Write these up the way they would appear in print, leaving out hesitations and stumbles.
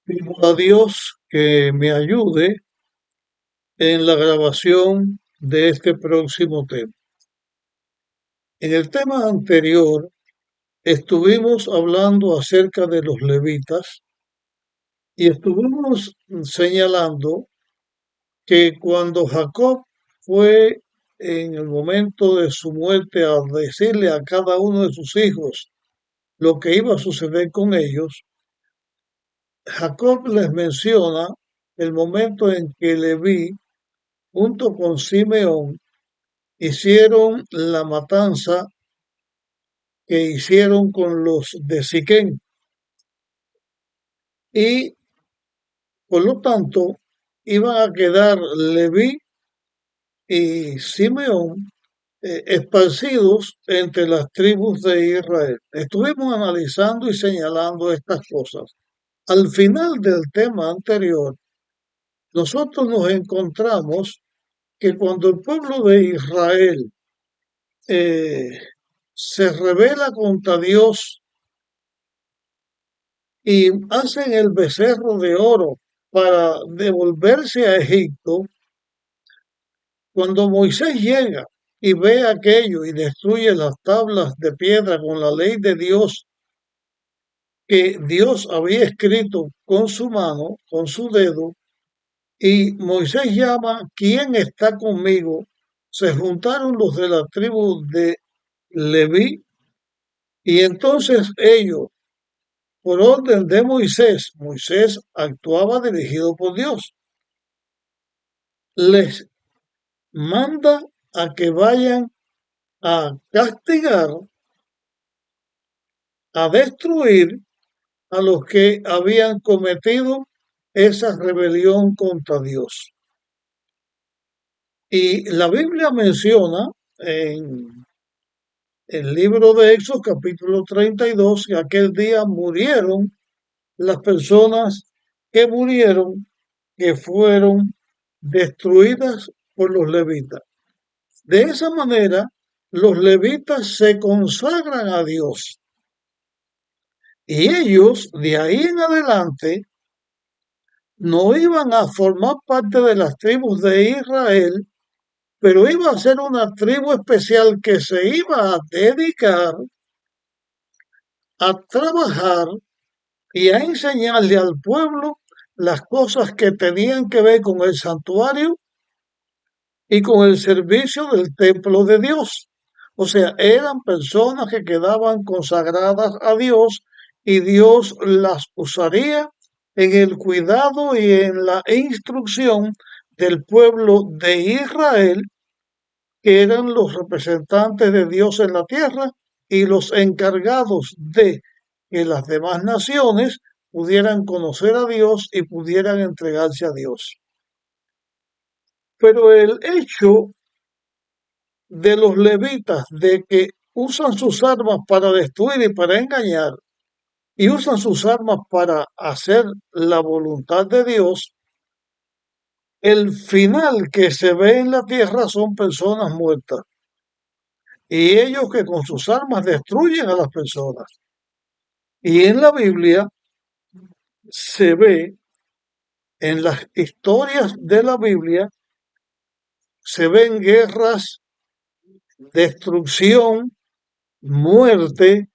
Pido a Dios que me ayude en la grabación de este próximo tema. En el tema anterior estuvimos hablando acerca de los levitas y estuvimos señalando que cuando Jacob fue en el momento de su muerte a decirle a cada uno de sus hijos lo que iba a suceder con ellos, Jacob les menciona el momento en que Leví junto con Simeón hicieron la matanza que hicieron con los de Siquén y por lo tanto iban a quedar Leví y Simeón esparcidos entre las tribus de Israel. Estuvimos analizando y señalando estas cosas. Al final del tema anterior, nosotros nos encontramos que cuando el pueblo de Israel eh, se revela contra Dios y hacen el becerro de oro para devolverse a Egipto, cuando Moisés llega y ve aquello y destruye las tablas de piedra con la ley de Dios que Dios había escrito con su mano, con su dedo, y Moisés llama, ¿quién está conmigo? Se juntaron los de la tribu de Leví y entonces ellos, por orden de Moisés, Moisés actuaba dirigido por Dios, les manda a que vayan a castigar, a destruir a los que habían cometido esa rebelión contra Dios. Y la Biblia menciona en el libro de Éxodo capítulo 32 que aquel día murieron las personas que murieron, que fueron destruidas por los levitas. De esa manera, los levitas se consagran a Dios y ellos de ahí en adelante no iban a formar parte de las tribus de Israel, pero iba a ser una tribu especial que se iba a dedicar a trabajar y a enseñarle al pueblo las cosas que tenían que ver con el santuario y con el servicio del templo de Dios. O sea, eran personas que quedaban consagradas a Dios y Dios las usaría en el cuidado y en la instrucción del pueblo de Israel, que eran los representantes de Dios en la tierra y los encargados de que las demás naciones pudieran conocer a Dios y pudieran entregarse a Dios. Pero el hecho de los levitas de que usan sus armas para destruir y para engañar y usan sus armas para hacer la voluntad de Dios, el final que se ve en la tierra son personas muertas y ellos que con sus armas destruyen a las personas. Y en la Biblia se ve, en las historias de la Biblia, se ven guerras, destrucción, muerte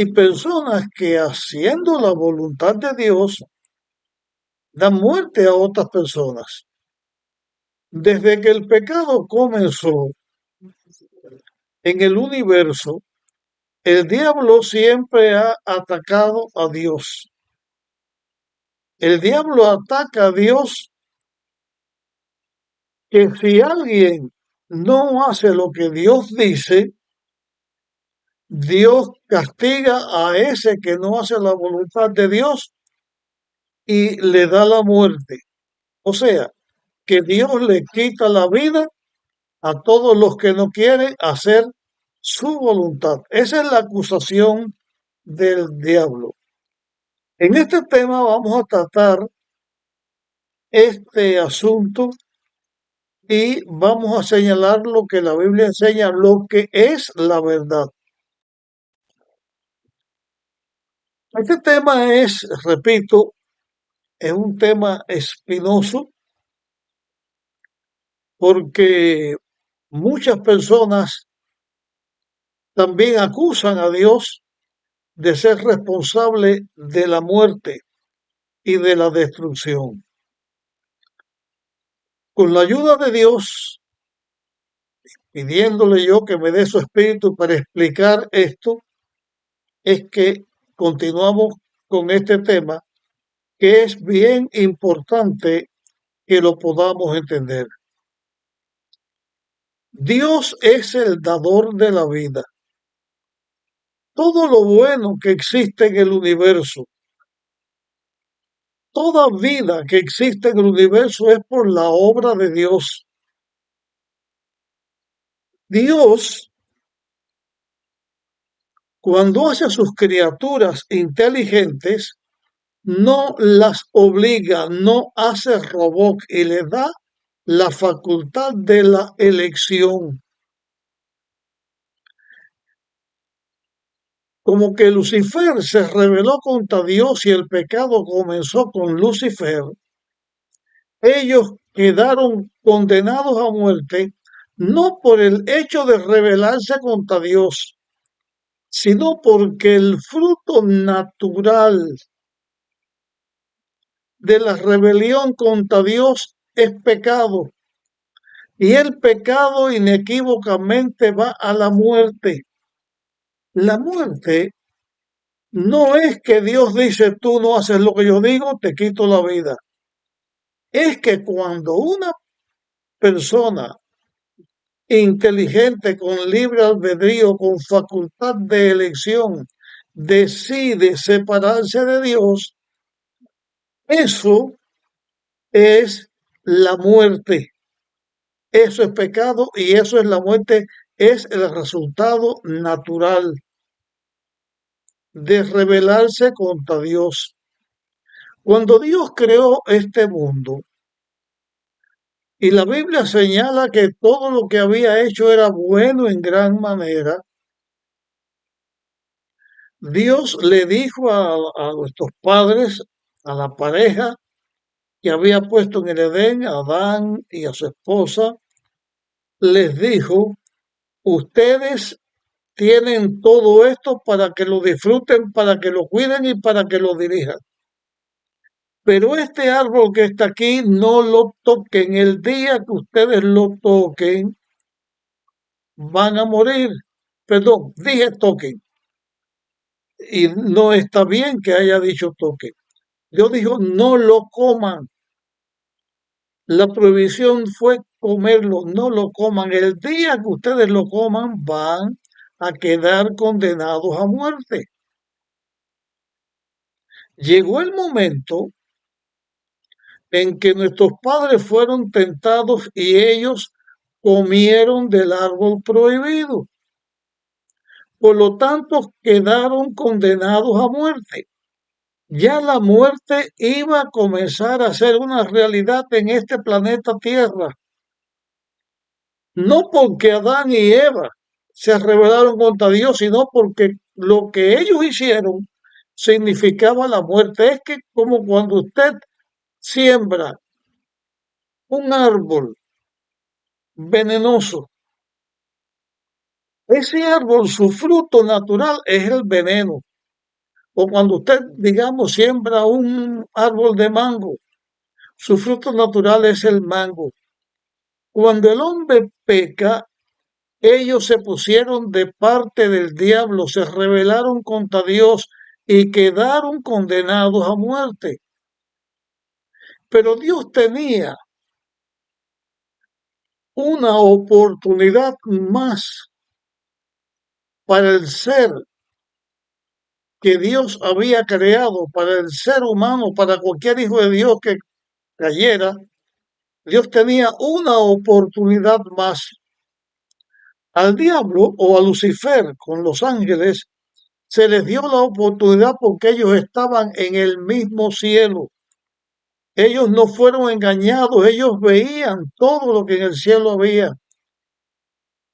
y personas que haciendo la voluntad de Dios dan muerte a otras personas. Desde que el pecado comenzó en el universo, el diablo siempre ha atacado a Dios. El diablo ataca a Dios que si alguien no hace lo que Dios dice, Dios castiga a ese que no hace la voluntad de Dios y le da la muerte. O sea, que Dios le quita la vida a todos los que no quieren hacer su voluntad. Esa es la acusación del diablo. En este tema vamos a tratar este asunto y vamos a señalar lo que la Biblia enseña, lo que es la verdad. Este tema es, repito, es un tema espinoso porque muchas personas también acusan a Dios de ser responsable de la muerte y de la destrucción. Con la ayuda de Dios, pidiéndole yo que me dé su espíritu para explicar esto, es que continuamos con este tema que es bien importante que lo podamos entender. Dios es el dador de la vida. Todo lo bueno que existe en el universo, toda vida que existe en el universo es por la obra de Dios. Dios, cuando hace a sus criaturas inteligentes, no las obliga, no hace robot y le da la facultad de la elección. Como que Lucifer se rebeló contra Dios y el pecado comenzó con Lucifer, ellos quedaron condenados a muerte no por el hecho de rebelarse contra Dios, sino porque el fruto natural de la rebelión contra Dios es pecado. Y el pecado inequívocamente va a la muerte. La muerte no es que Dios dice, tú no haces lo que yo digo, te quito la vida. Es que cuando una persona inteligente, con libre albedrío, con facultad de elección, decide separarse de Dios, eso es la muerte. Eso es pecado y eso es la muerte, es el resultado natural de rebelarse contra Dios. Cuando Dios creó este mundo, y la Biblia señala que todo lo que había hecho era bueno en gran manera, Dios le dijo a nuestros padres, a la pareja que había puesto en el Edén, a Adán y a su esposa, les dijo, ustedes tienen todo esto para que lo disfruten, para que lo cuiden y para que lo dirijan. Pero este árbol que está aquí no lo toquen. El día que ustedes lo toquen, van a morir. Perdón, dije toquen. Y no está bien que haya dicho toquen. Dios dijo, no lo coman. La prohibición fue comerlo, no lo coman. El día que ustedes lo coman, van a quedar condenados a muerte. Llegó el momento en que nuestros padres fueron tentados y ellos comieron del árbol prohibido. Por lo tanto, quedaron condenados a muerte. Ya la muerte iba a comenzar a ser una realidad en este planeta Tierra. No porque Adán y Eva se rebelaron contra Dios, sino porque lo que ellos hicieron significaba la muerte. Es que como cuando usted siembra un árbol venenoso, ese árbol, su fruto natural es el veneno. O cuando usted, digamos, siembra un árbol de mango, su fruto natural es el mango. Cuando el hombre peca, ellos se pusieron de parte del diablo, se rebelaron contra Dios y quedaron condenados a muerte. Pero Dios tenía una oportunidad más para el ser que Dios había creado, para el ser humano, para cualquier hijo de Dios que cayera. Dios tenía una oportunidad más. Al diablo o a Lucifer con los ángeles se les dio la oportunidad porque ellos estaban en el mismo cielo. Ellos no fueron engañados, ellos veían todo lo que en el cielo había.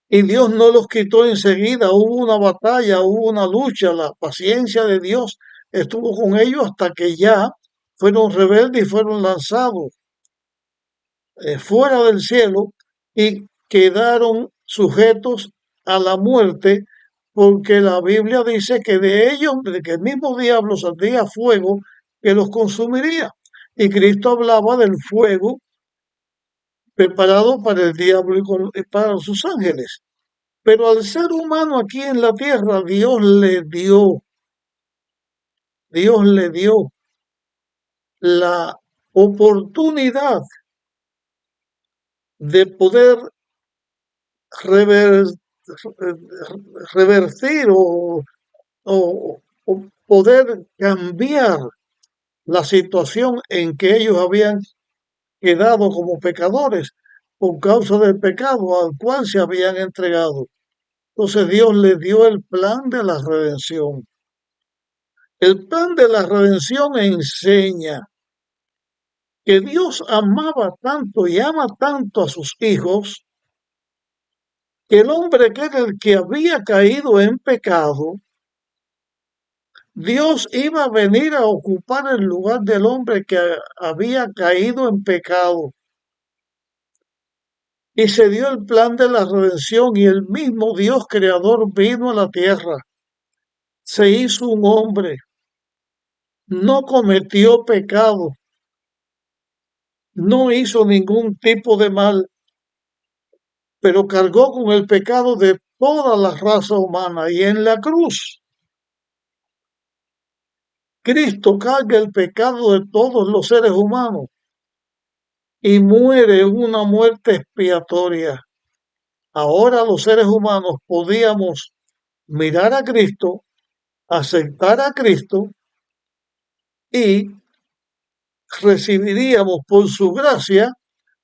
Y Dios no los quitó enseguida, hubo una batalla, hubo una lucha, la paciencia de Dios estuvo con ellos hasta que ya fueron rebeldes y fueron lanzados fuera del cielo y quedaron sujetos a la muerte, porque la Biblia dice que de ellos, de que el mismo diablo saldría fuego que los consumiría. Y Cristo hablaba del fuego preparado para el diablo y para sus ángeles. Pero al ser humano aquí en la tierra, Dios le dio la oportunidad de poder rever, revertir o poder cambiar la situación en que ellos habían quedado como pecadores por causa del pecado al cual se habían entregado. Entonces Dios les dio el plan de la redención. El plan de la redención enseña que Dios amaba tanto y ama tanto a sus hijos, que el hombre que era el que había caído en pecado, Dios iba a venir a ocupar el lugar del hombre que había caído en pecado. Y se dio el plan de la redención y el mismo Dios creador vino a la tierra, se hizo un hombre, no cometió pecado, no hizo ningún tipo de mal, pero cargó con el pecado de toda la raza humana. Y en la cruz, Cristo carga el pecado de todos los seres humanos y muere una muerte expiatoria. Ahora los seres humanos podíamos mirar a Cristo, aceptar a Cristo y recibiríamos por su gracia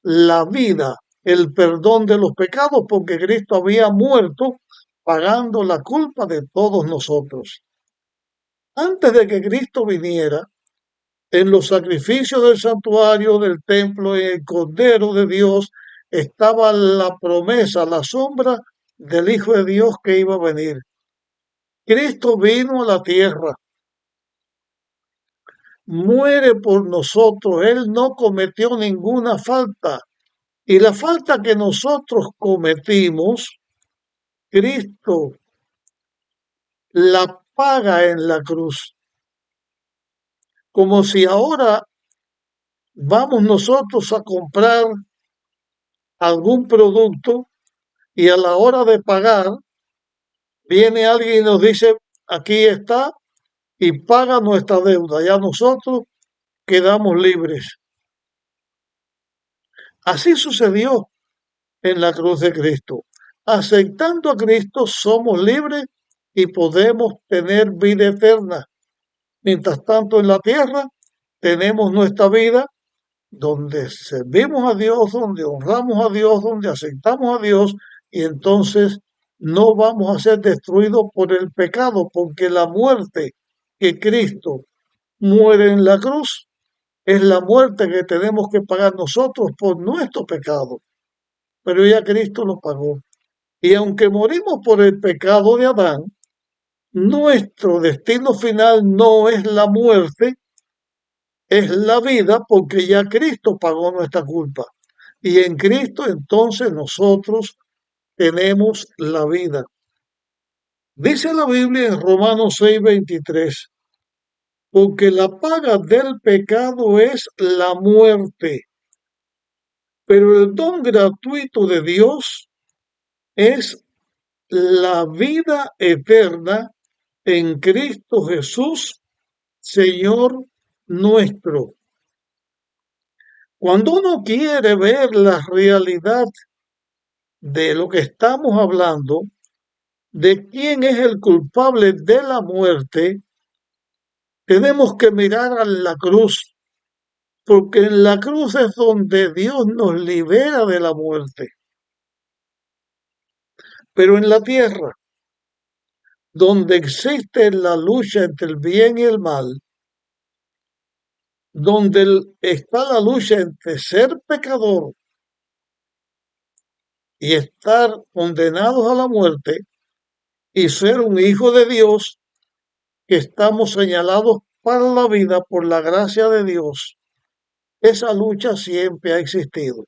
la vida, el perdón de los pecados, porque Cristo había muerto pagando la culpa de todos nosotros. Antes de que Cristo viniera, en los sacrificios del santuario, del templo, en el Cordero de Dios, estaba la promesa, la sombra del Hijo de Dios que iba a venir. Cristo vino a la tierra, muere por nosotros, Él no cometió ninguna falta. Y la falta que nosotros cometimos, Cristo la paga en la cruz. Como si ahora vamos nosotros a comprar algún producto y a la hora de pagar viene alguien y nos dice, aquí está, y paga nuestra deuda. Ya nosotros quedamos libres. Así sucedió en la cruz de Cristo. Aceptando a Cristo somos libres y podemos tener vida eterna. Mientras tanto en la tierra tenemos nuestra vida donde servimos a Dios, donde honramos a Dios, donde aceptamos a Dios y entonces no vamos a ser destruidos por el pecado, porque la muerte que Cristo muere en la cruz es la muerte que tenemos que pagar nosotros por nuestro pecado. Pero ya Cristo lo pagó. Y aunque morimos por el pecado de Adán, nuestro destino final no es la muerte, es la vida, porque ya Cristo pagó nuestra culpa. Y en Cristo entonces nosotros tenemos la vida. Dice la Biblia en Romanos 6:23, porque la paga del pecado es la muerte, pero el don gratuito de Dios es la vida eterna en Cristo Jesús, Señor nuestro. Cuando uno quiere ver la realidad de lo que estamos hablando, de quién es el culpable de la muerte, tenemos que mirar a la cruz, porque en la cruz es donde Dios nos libera de la muerte. Pero en la tierra, donde existe la lucha entre el bien y el mal, donde está la lucha entre ser pecador y estar condenados a la muerte y ser un hijo de Dios, que estamos señalados para la vida por la gracia de Dios, esa lucha siempre ha existido.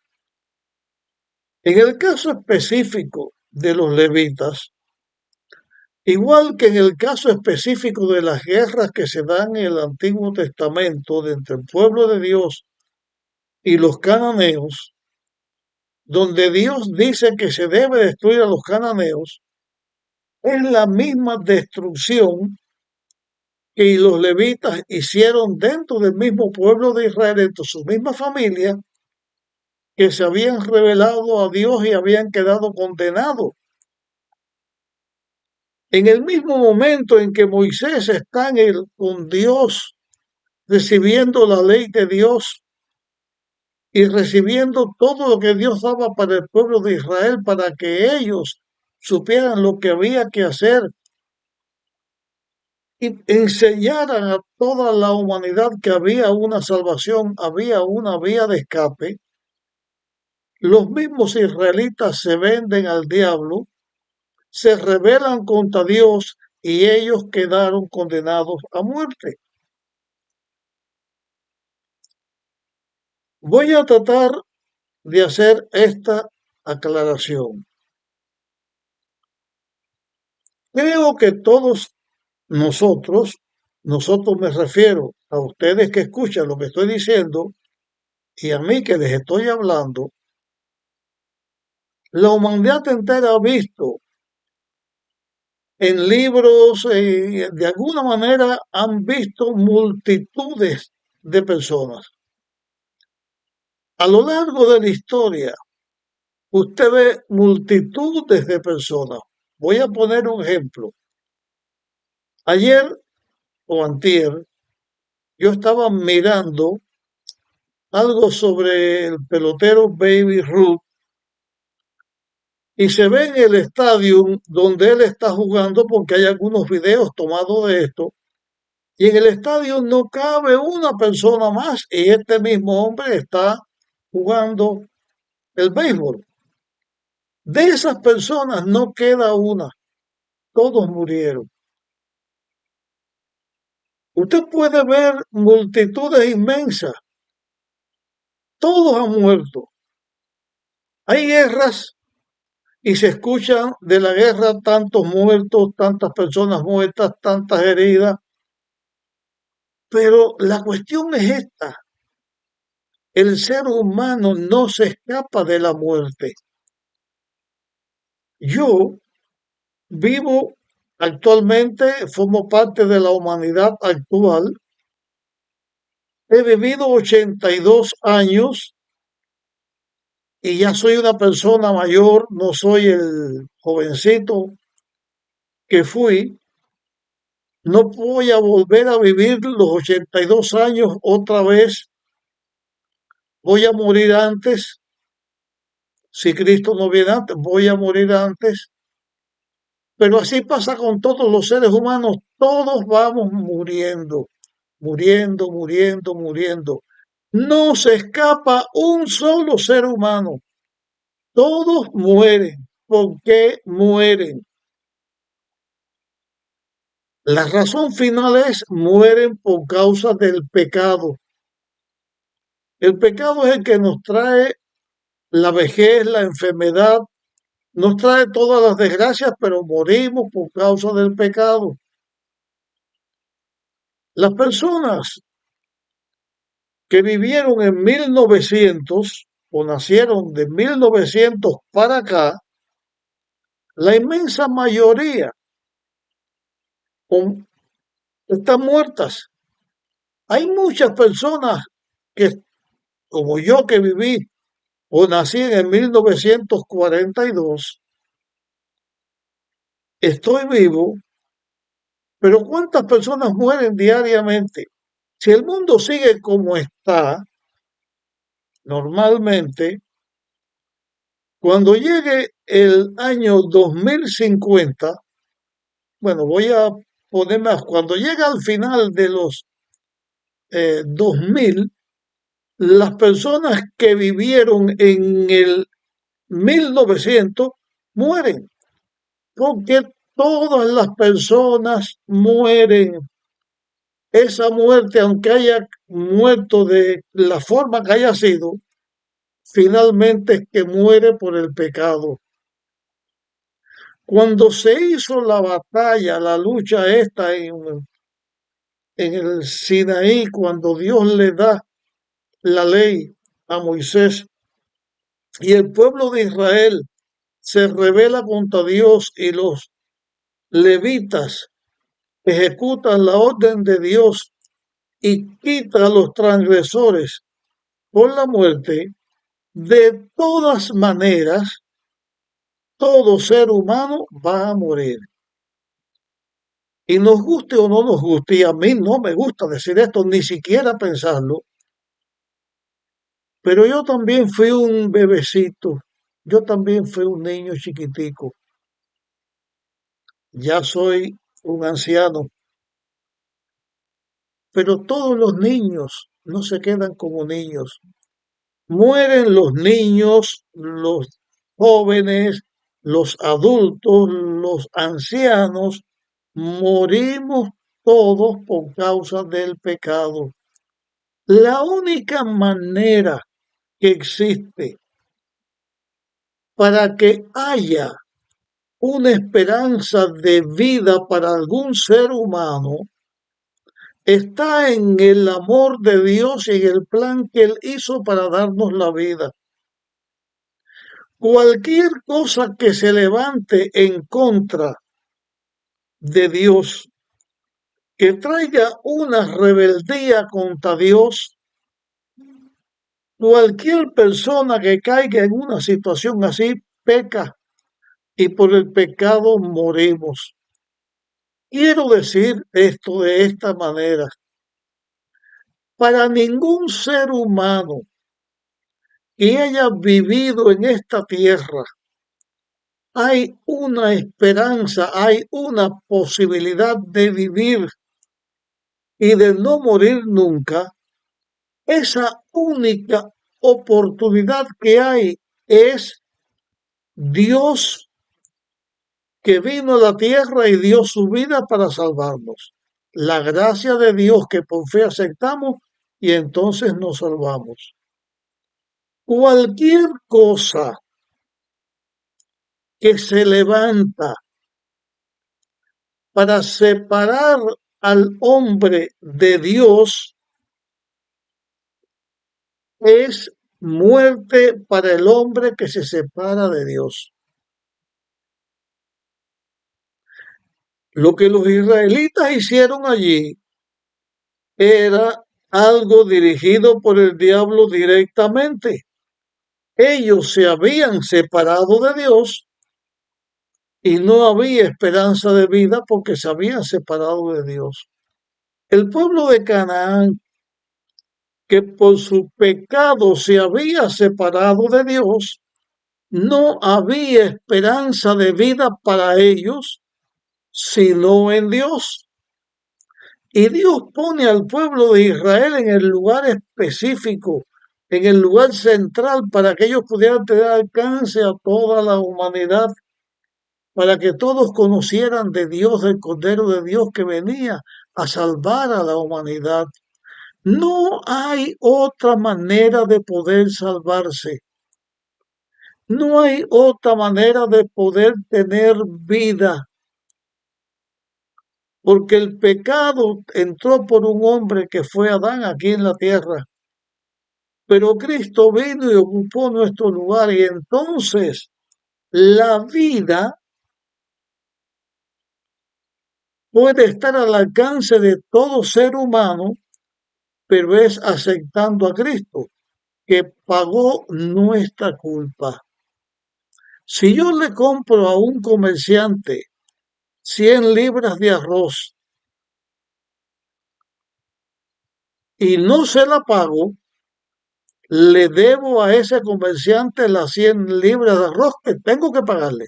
En el caso específico de los levitas, igual que en el caso específico de las guerras que se dan en el Antiguo Testamento entre el pueblo de Dios y los cananeos, donde Dios dice que se debe destruir a los cananeos, es la misma destrucción que los levitas hicieron dentro del mismo pueblo de Israel, dentro de su misma familia, que se habían rebelado a Dios y habían quedado condenados. En el mismo momento en que Moisés está con Dios, recibiendo la ley de Dios y recibiendo todo lo que Dios daba para el pueblo de Israel, para que ellos supieran lo que había que hacer y enseñaran a toda la humanidad que había una salvación, había una vía de escape. Los mismos israelitas se venden al diablo, se rebelan contra Dios y ellos quedaron condenados a muerte. Voy a tratar de hacer esta aclaración. Creo que todos nosotros me refiero a ustedes que escuchan lo que estoy diciendo y a mí que les estoy hablando, la humanidad entera ha visto en libros, de alguna manera han visto multitudes de personas. A lo largo de la historia, usted ve multitudes de personas. Voy a poner un ejemplo. Ayer o antier, yo estaba mirando algo sobre el pelotero Baby Ruth y se ve en el estadio donde él está jugando, porque hay algunos videos tomados de esto, y en el estadio no cabe una persona más y este mismo hombre está jugando el béisbol. De esas personas no queda una, todos murieron. Usted puede ver multitudes inmensas, todos han muerto. Hay guerras y se escuchan de la guerra tantos muertos, tantas personas muertas, tantas heridas, pero la cuestión es esta: el ser humano no se escapa de la muerte. Yo vivo actualmente, formo parte de la humanidad actual. He vivido 82 años y ya soy una persona mayor, no soy el jovencito que fui. No voy a volver a vivir los 82 años otra vez. Voy a morir antes. Si Cristo no viene antes, voy a morir antes. Pero así pasa con todos los seres humanos. Todos vamos muriendo, muriendo, muriendo, muriendo. No se escapa un solo ser humano. Todos mueren. ¿Por qué mueren? La razón final es: mueren por causa del pecado. El pecado es el que nos trae la vejez, la enfermedad, nos trae todas las desgracias, pero morimos por causa del pecado. Las personas que vivieron en 1900 o nacieron de 1900 para acá, la inmensa mayoría están muertas. Hay muchas personas que, como yo, que viví o nací en 1942, estoy vivo, pero ¿cuántas personas mueren diariamente? Si el mundo sigue como está, normalmente, cuando llegue el año 2050, bueno, voy a poner más, cuando llega al final de los 2000, las personas que vivieron en el 1900 mueren, porque todas las personas mueren. esa muerte, aunque haya muerto de la forma que haya sido, finalmente es que muere por el pecado. Cuando se hizo la batalla, la lucha esta en el Sinaí, cuando Dios le da la ley a Moisés y el pueblo de Israel se rebela contra Dios y los levitas ejecutan la orden de Dios y quita a los transgresores por la muerte, de todas maneras, todo ser humano va a morir. Y nos guste o no nos guste, y a mí no me gusta decir esto, ni siquiera pensarlo, pero yo también fui un bebecito, yo también fui un niño chiquitico, ya soy un anciano, pero todos los niños no se quedan como niños. Mueren los niños, los jóvenes, los adultos, los ancianos, morimos todos por causa del pecado. La única manera que existe para que haya una esperanza de vida para algún ser humano está en el amor de Dios y en el plan que Él hizo para darnos la vida. Cualquier cosa que se levante en contra de Dios, que traiga una rebeldía contra Dios, cualquier persona que caiga en una situación así peca y por el pecado morimos. Quiero decir esto de esta manera. Para ningún ser humano que haya vivido en esta tierra hay una esperanza, hay una posibilidad de vivir y de no morir nunca. Esa única oportunidad que hay es Dios que vino a la tierra y dio su vida para salvarnos. La gracia de Dios que por fe aceptamos y entonces nos salvamos. Cualquier cosa que se levanta para separar al hombre de Dios es muerte para el hombre que se separa de Dios. Lo que los israelitas hicieron allí era algo dirigido por el diablo directamente. Ellos se habían separado de Dios y no había esperanza de vida porque se habían separado de Dios. El pueblo de Canaán, que por su pecado se había separado de Dios, no había esperanza de vida para ellos sino en Dios. Y Dios pone al pueblo de Israel en el lugar específico, en el lugar central, para que ellos pudieran tener alcance a toda la humanidad, para que todos conocieran de Dios, del Cordero de Dios que venía a salvar a la humanidad. No hay otra manera de poder salvarse. No hay otra manera de poder tener vida, porque el pecado entró por un hombre que fue Adán aquí en la tierra. Pero Cristo vino y ocupó nuestro lugar y entonces la vida puede estar al alcance de todo ser humano, pero es aceptando a Cristo, que pagó nuestra culpa. Si yo le compro a un comerciante 100 libras de arroz y no se la pago, le debo a ese comerciante las 100 libras de arroz que tengo que pagarle.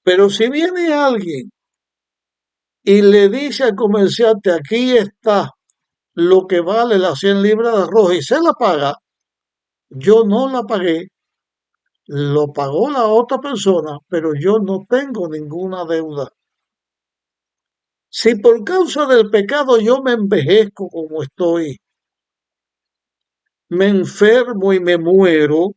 Pero si viene alguien y le dice al comerciante, aquí está lo que vale las 100 libras de arroz y se la paga, yo no la pagué, lo pagó la otra persona, pero yo no tengo ninguna deuda. Si por causa del pecado yo me envejezco como estoy, me enfermo y me muero,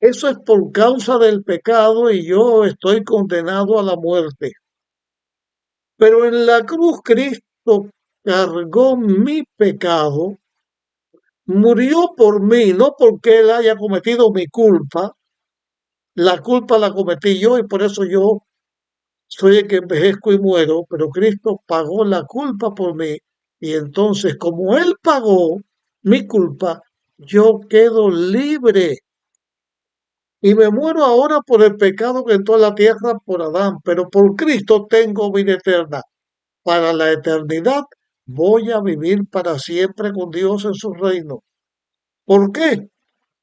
eso es por causa del pecado y yo estoy condenado a la muerte. Pero en la cruz Cristo cargó mi pecado, murió por mí, no porque Él haya cometido mi culpa, la culpa la cometí yo y por eso yo soy el que envejezco y muero, pero Cristo pagó la culpa por mí y entonces como Él pagó mi culpa, yo quedo libre y me muero ahora por el pecado que entró a la tierra por Adán, pero por Cristo tengo vida eterna. Para la eternidad voy a vivir para siempre con Dios en su reino. ¿Por qué?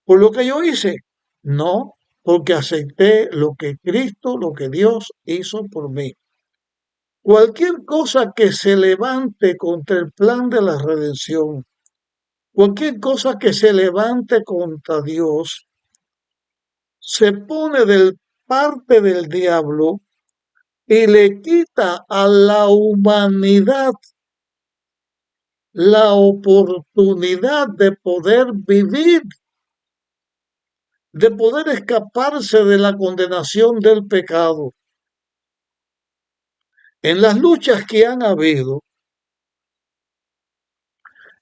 ¿Por lo que yo hice? No, porque acepté lo que Cristo, lo que Dios hizo por mí. Cualquier cosa que se levante contra el plan de la redención, cualquier cosa que se levante contra Dios, se pone del parte del diablo y le quita a la humanidad la oportunidad de poder vivir, de poder escaparse de la condenación del pecado. En las luchas que han habido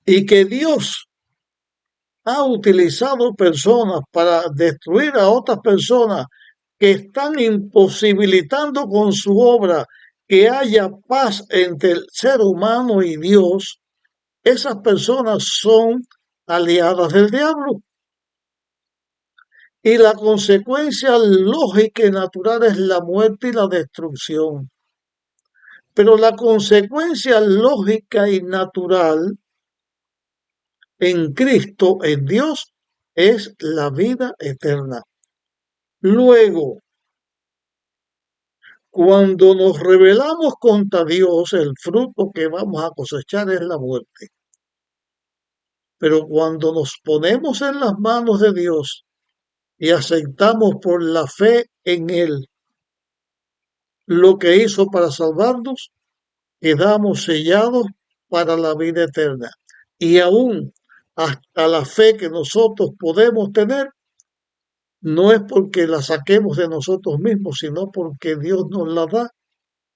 y que Dios ha utilizado personas para destruir a otras personas que están imposibilitando con su obra que haya paz entre el ser humano y Dios, esas personas son aliadas del diablo. Y la consecuencia lógica y natural es la muerte y la destrucción. Pero la consecuencia lógica y natural en Cristo, en Dios, es la vida eterna. Luego, cuando nos rebelamos contra Dios, el fruto que vamos a cosechar es la muerte. Pero cuando nos ponemos en las manos de Dios y aceptamos por la fe en Él lo que hizo para salvarnos, quedamos sellados para la vida eterna. Y aún hasta la fe que nosotros podemos tener, no es porque la saquemos de nosotros mismos, sino porque Dios nos la da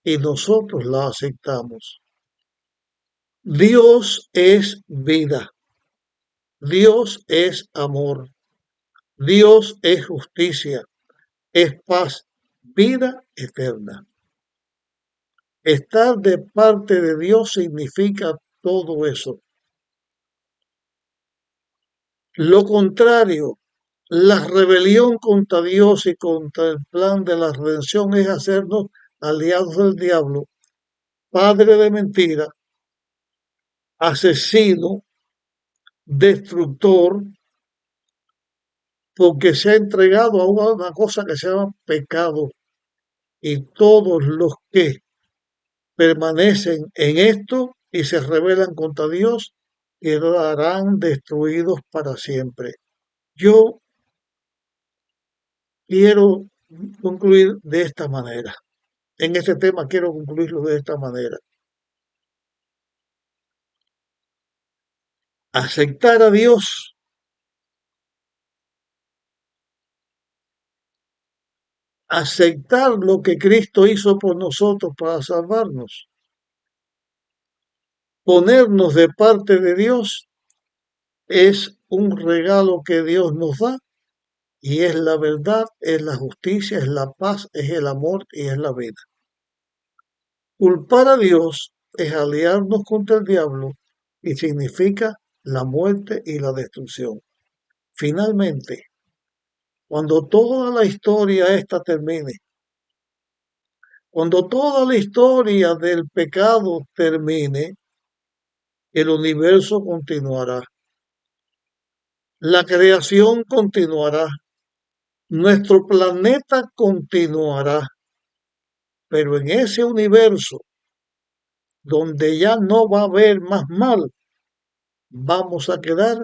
y nosotros la aceptamos. Dios es vida, Dios es amor, Dios es justicia, es paz, vida eterna. Estar de parte de Dios significa todo eso. Lo contrario, la rebelión contra Dios y contra el plan de la redención es hacernos aliados del diablo, padre de mentira, asesino, destructor, porque se ha entregado a una cosa que se llama pecado. Y todos los que permanecen en esto y se rebelan contra Dios quedarán destruidos para siempre. Yo quiero concluir de esta manera. En este tema quiero concluirlo de esta manera. Aceptar a Dios, aceptar lo que Cristo hizo por nosotros para salvarnos, ponernos de parte de Dios es un regalo que Dios nos da y es la verdad, es la justicia, es la paz, es el amor y es la vida. Culpar a Dios es aliarnos contra el diablo y significa la muerte y la destrucción. Finalmente, cuando toda la historia esta termine, cuando toda la historia del pecado termine, el universo continuará, la creación continuará, nuestro planeta continuará, pero en ese universo donde ya no va a haber más mal, vamos a quedar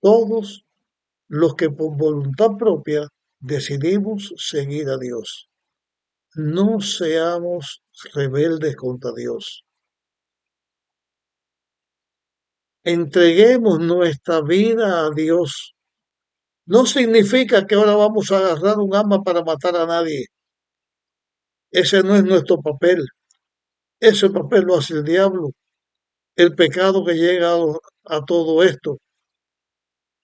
todos los que por voluntad propia decidimos seguir a Dios. No seamos rebeldes contra Dios. Entreguemos nuestra vida a Dios. No significa que ahora vamos a agarrar un arma para matar a nadie. Ese no es nuestro papel. Ese papel lo hace el diablo, el pecado que llega a todo esto.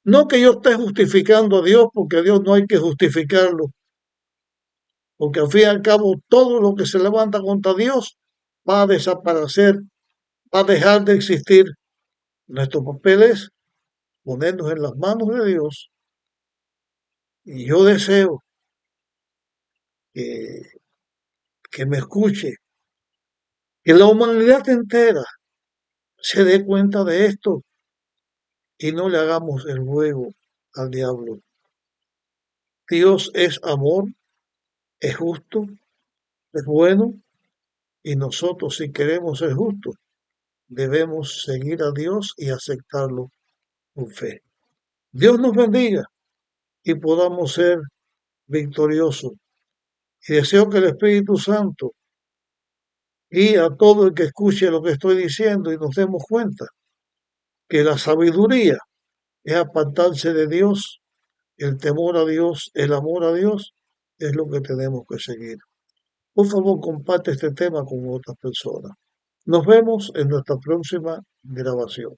No que yo esté justificando a Dios, porque a Dios no hay que justificarlo, porque al fin y al cabo todo lo que se levanta contra Dios va a desaparecer, va a dejar de existir. Nuestro papel es ponernos en las manos de Dios y yo deseo que, que me escuche, que la humanidad entera se dé cuenta de esto y no le hagamos el juego al diablo. Dios es amor, es justo, es bueno y nosotros si queremos ser justos debemos seguir a Dios y aceptarlo con fe. Dios nos bendiga y podamos ser victoriosos. Y deseo que el Espíritu Santo guíe a todo el que escuche lo que estoy diciendo y nos demos cuenta que la sabiduría es apartarse de Dios, el temor a Dios, el amor a Dios, es lo que tenemos que seguir. Por favor, comparte este tema con otras personas. Nos vemos en nuestra próxima grabación.